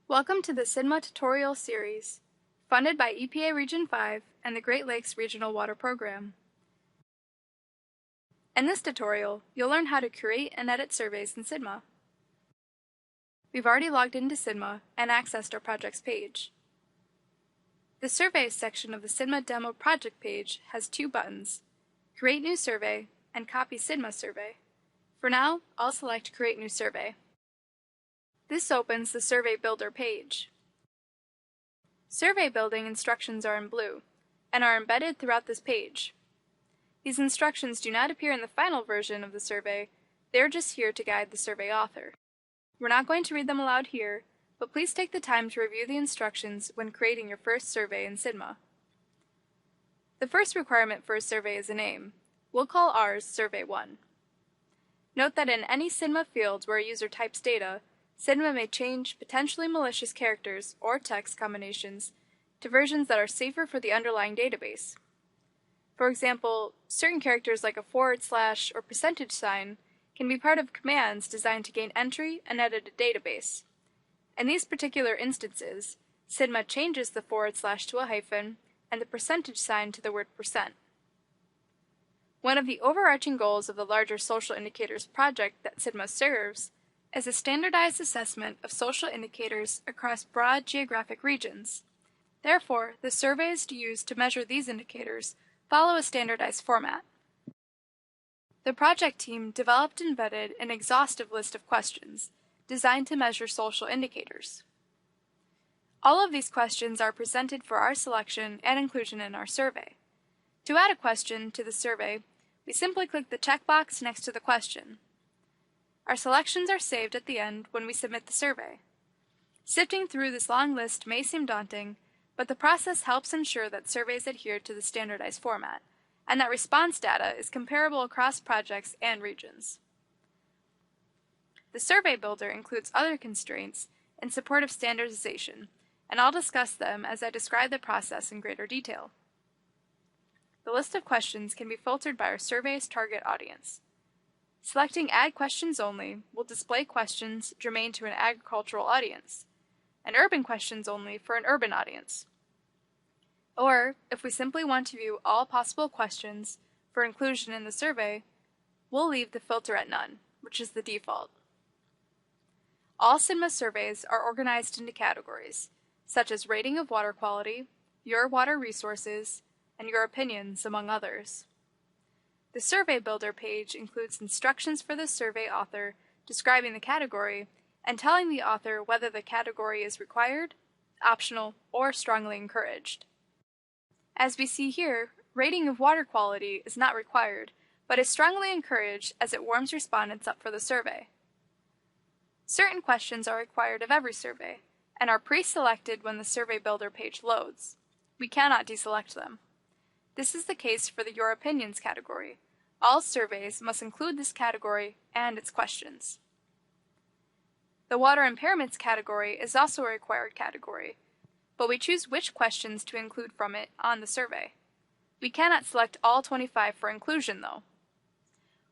Welcome to the SIDMA tutorial series, funded by EPA Region 5 and the Great Lakes Regional Water Program. In this tutorial, you'll learn how to create and edit surveys in SIDMA. We've already logged into SIDMA and accessed our projects page. The Surveys section of the SIDMA Demo Project page has two buttons, Create New Survey and Copy SIDMA Survey. For now, I'll select Create New Survey. This opens the Survey Builder page. Survey building instructions are in blue and are embedded throughout this page. These instructions do not appear in the final version of the survey, they are just here to guide the survey author. We're not going to read them aloud here, but please take the time to review the instructions when creating your first survey in SIDMA. The first requirement for a survey is a name. We'll call ours Survey 1. Note that in any SIDMA field where a user types data, SIDMA may change potentially malicious characters or text combinations to versions that are safer for the underlying database. For example, certain characters like a / or percentage sign can be part of commands designed to gain entry and edit a database. In these particular instances, SIDMA changes the / to a hyphen and the percentage sign to the word %. One of the overarching goals of the larger social indicators project that SIDMA serves is a standardized assessment of social indicators across broad geographic regions. Therefore, the surveys used to measure these indicators follow a standardized format. The project team developed and vetted an exhaustive list of questions designed to measure social indicators. All of these questions are presented for our selection and inclusion in our survey. To add a question to the survey, we simply click the checkbox next to the question. Our selections are saved at the end when we submit the survey. Sifting through this long list may seem daunting, but the process helps ensure that surveys adhere to the standardized format, and that response data is comparable across projects and regions. The Survey Builder includes other constraints in support of standardization, and I'll discuss them as I describe the process in greater detail. The list of questions can be filtered by our survey's target audience. Selecting Add Questions Only will display questions germane to an agricultural audience, and Urban Questions Only for an urban audience. Or, if we simply want to view all possible questions for inclusion in the survey, we'll leave the filter at None, which is the default. All SIDMA surveys are organized into categories, such as rating of water quality, your water resources, and your opinions, among others. The Survey Builder page includes instructions for the survey author describing the category and telling the author whether the category is required, optional, or strongly encouraged. As we see here, rating of water quality is not required, but is strongly encouraged as it warms respondents up for the survey. Certain questions are required of every survey and are pre-selected when the Survey Builder page loads. We cannot deselect them. This is the case for the Your Opinions category. All surveys must include this category and its questions. The Water Impairments category is also a required category, but we choose which questions to include from it on the survey. We cannot select all 25 for inclusion, though.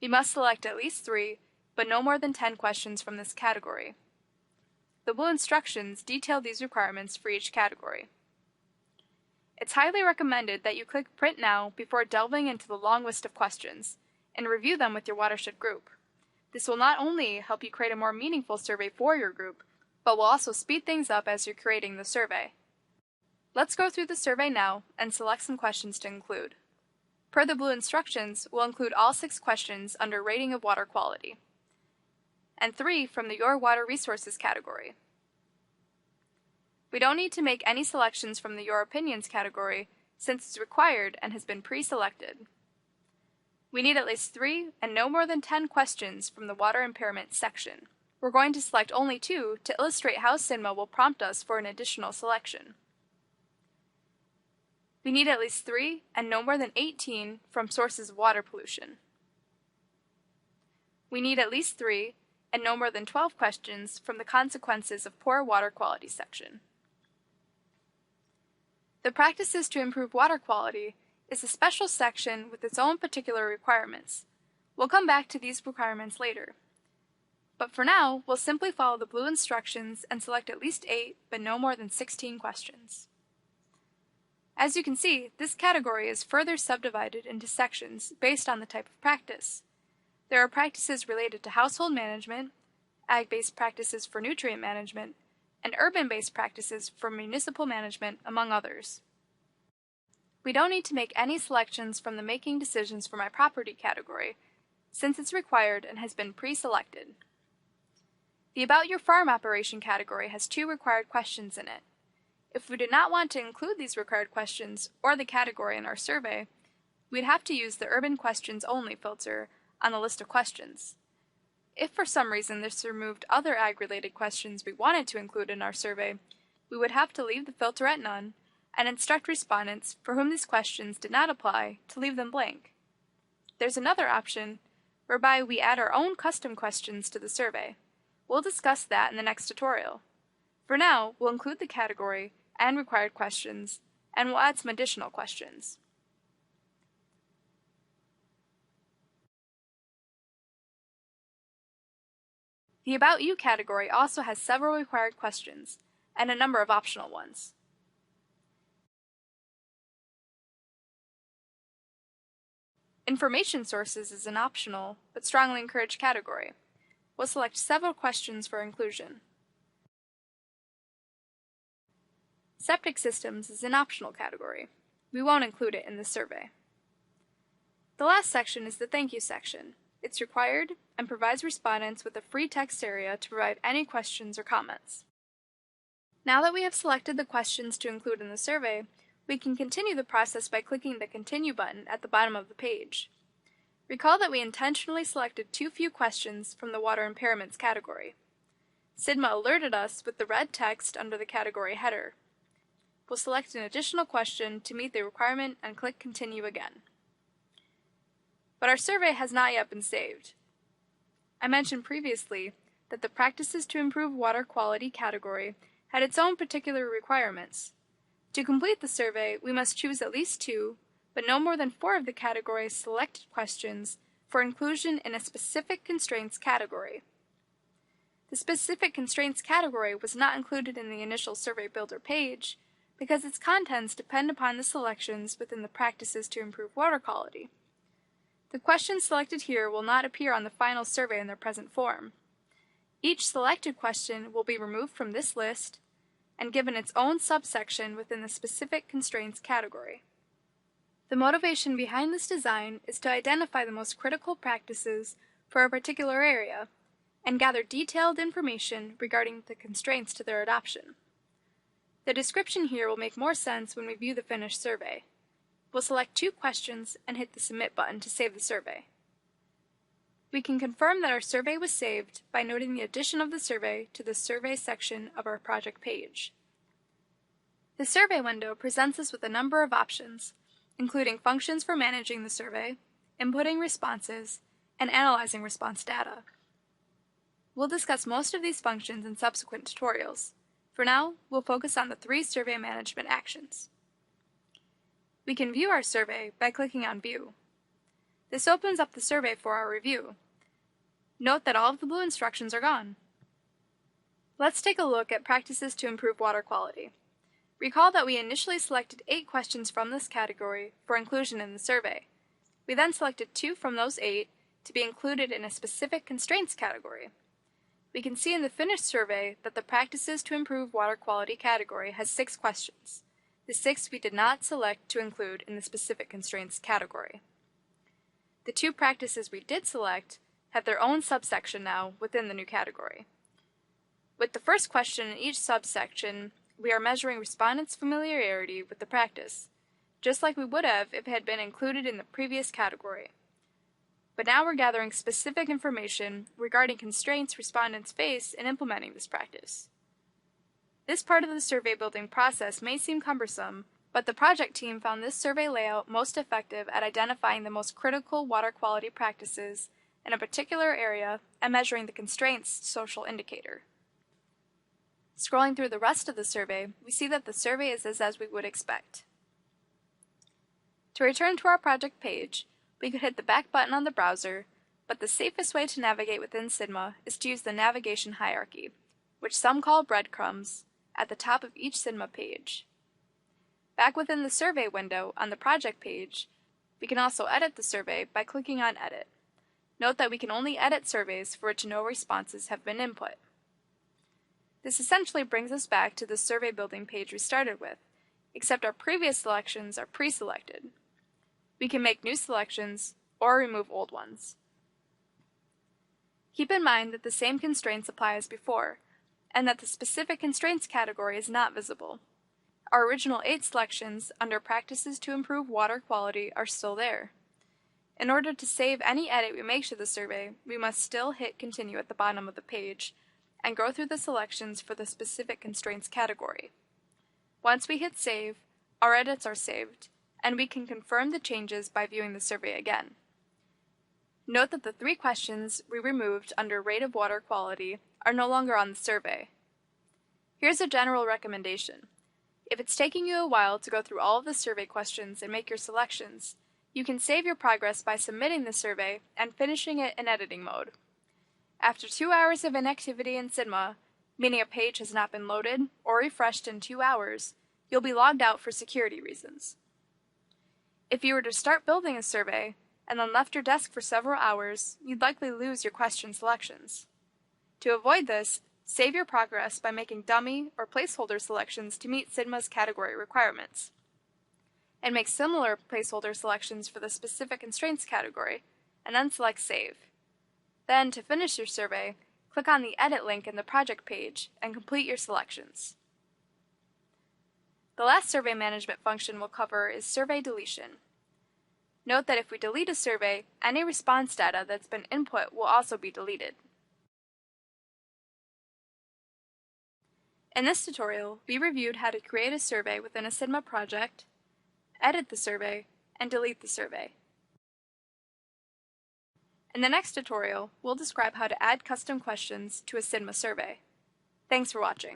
We must select at least 3, but no more than 10 questions from this category. The blue instructions detail these requirements for each category. It's highly recommended that you click Print Now before delving into the long list of questions, and review them with your watershed group. This will not only help you create a more meaningful survey for your group, but will also speed things up as you're creating the survey. Let's go through the survey now and select some questions to include. Per the blue instructions, we'll include all 6 questions under Rating of Water Quality, and 3 from the Your Water Resources category. We don't need to make any selections from the Your Opinions category since it's required and has been pre-selected. We need at least 3 and no more than 10 questions from the Water Impairment section. We're going to select only 2 to illustrate how SIDMA will prompt us for an additional selection. We need at least 3 and no more than 18 from sources of water pollution. We need at least 3 and no more than 12 questions from the Consequences of Poor Water Quality section. The Practices to Improve Water Quality is a special section with its own particular requirements. We'll come back to these requirements later. But for now, we'll simply follow the blue instructions and select at least 8, but no more than 16 questions. As you can see, this category is further subdivided into sections based on the type of practice. There are practices related to household management, ag-based practices for nutrient management, and urban-based practices for municipal management, among others. We don't need to make any selections from the Making Decisions for My Property category, since it's required and has been pre-selected. The About Your Farm Operation category has 2 required questions in it. If we did not want to include these required questions or the category in our survey, we'd have to use the Urban Questions Only filter on the list of questions. If for some reason this removed other ag-related questions we wanted to include in our survey, we would have to leave the filter at none and instruct respondents for whom these questions did not apply to leave them blank. There's another option whereby we add our own custom questions to the survey. We'll discuss that in the next tutorial. For now, we'll include the category and required questions, and we'll add some additional questions. The About You category also has several required questions, and a number of optional ones. Information sources is an optional, but strongly encouraged category. We'll select several questions for inclusion. Septic systems is an optional category. We won't include it in the survey. The last section is the Thank You section. It's required and provides respondents with a free text area to provide any questions or comments. Now that we have selected the questions to include in the survey, we can continue the process by clicking the Continue button at the bottom of the page. Recall that we intentionally selected too few questions from the Water Impairments category. SIDMA alerted us with the red text under the category header. We'll select an additional question to meet the requirement and click Continue again. But our survey has not yet been saved. I mentioned previously that the Practices to Improve Water Quality category had its own particular requirements. To complete the survey, we must choose at least 2, but no more than 4 of the category's selected questions for inclusion in a specific constraints category. The specific constraints category was not included in the initial survey builder page because its contents depend upon the selections within the Practices to Improve Water Quality. The questions selected here will not appear on the final survey in their present form. Each selected question will be removed from this list and given its own subsection within the specific constraints category. The motivation behind this design is to identify the most critical practices for a particular area and gather detailed information regarding the constraints to their adoption. The description here will make more sense when we view the finished survey. We'll select 2 questions and hit the Submit button to save the survey. We can confirm that our survey was saved by noting the addition of the survey to the Survey section of our project page. The survey window presents us with a number of options, including functions for managing the survey, inputting responses, and analyzing response data. We'll discuss most of these functions in subsequent tutorials. For now, we'll focus on the 3 survey management actions. We can view our survey by clicking on View. This opens up the survey for our review. Note that all of the blue instructions are gone. Let's take a look at practices to improve water quality. Recall that we initially selected 8 questions from this category for inclusion in the survey. We then selected 2 from those 8 to be included in a specific constraints category. We can see in the finished survey that the Practices to Improve Water Quality category has 6 questions. The 6 we did not select to include in the specific constraints category. The 2 practices we did select have their own subsection now within the new category. With the first question in each subsection, we are measuring respondents' familiarity with the practice, just like we would have if it had been included in the previous category. But now we're gathering specific information regarding constraints respondents face in implementing this practice. This part of the survey building process may seem cumbersome, but the project team found this survey layout most effective at identifying the most critical water quality practices in a particular area and measuring the constraints social indicator. Scrolling through the rest of the survey, we see that the survey is as we would expect. To return to our project page, we could hit the back button on the browser, but the safest way to navigate within SIDMA is to use the navigation hierarchy, which some call breadcrumbs, at the top of each SIDMA page. Back within the survey window on the project page, we can also edit the survey by clicking on Edit. Note that we can only edit surveys for which no responses have been input. This essentially brings us back to the survey building page we started with, except our previous selections are pre-selected. We can make new selections or remove old ones. Keep in mind that the same constraints apply as before, and that the specific constraints category is not visible. Our original 8 selections under Practices to Improve Water Quality are still there. In order to save any edit we make to the survey, we must still hit Continue at the bottom of the page and go through the selections for the specific constraints category. Once we hit Save, our edits are saved, and we can confirm the changes by viewing the survey again. Note that the 3 questions we removed under Rate of Water Quality are no longer on the survey. Here's a general recommendation. If it's taking you a while to go through all of the survey questions and make your selections, you can save your progress by submitting the survey and finishing it in editing mode. After 2 hours of inactivity in SIDMA, meaning a page has not been loaded or refreshed in 2 hours, you'll be logged out for security reasons. If you were to start building a survey and then left your desk for several hours, you'd likely lose your question selections. To avoid this, save your progress by making dummy or placeholder selections to meet SIDMA's category requirements, and make similar placeholder selections for the specific constraints category, and then select Save. Then, to finish your survey, click on the Edit link in the project page and complete your selections. The last survey management function we'll cover is survey deletion. Note that if we delete a survey, any response data that's been input will also be deleted. In this tutorial, we reviewed how to create a survey within a SIDMA project, edit the survey, and delete the survey. In the next tutorial, we'll describe how to add custom questions to a SIDMA survey. Thanks for watching.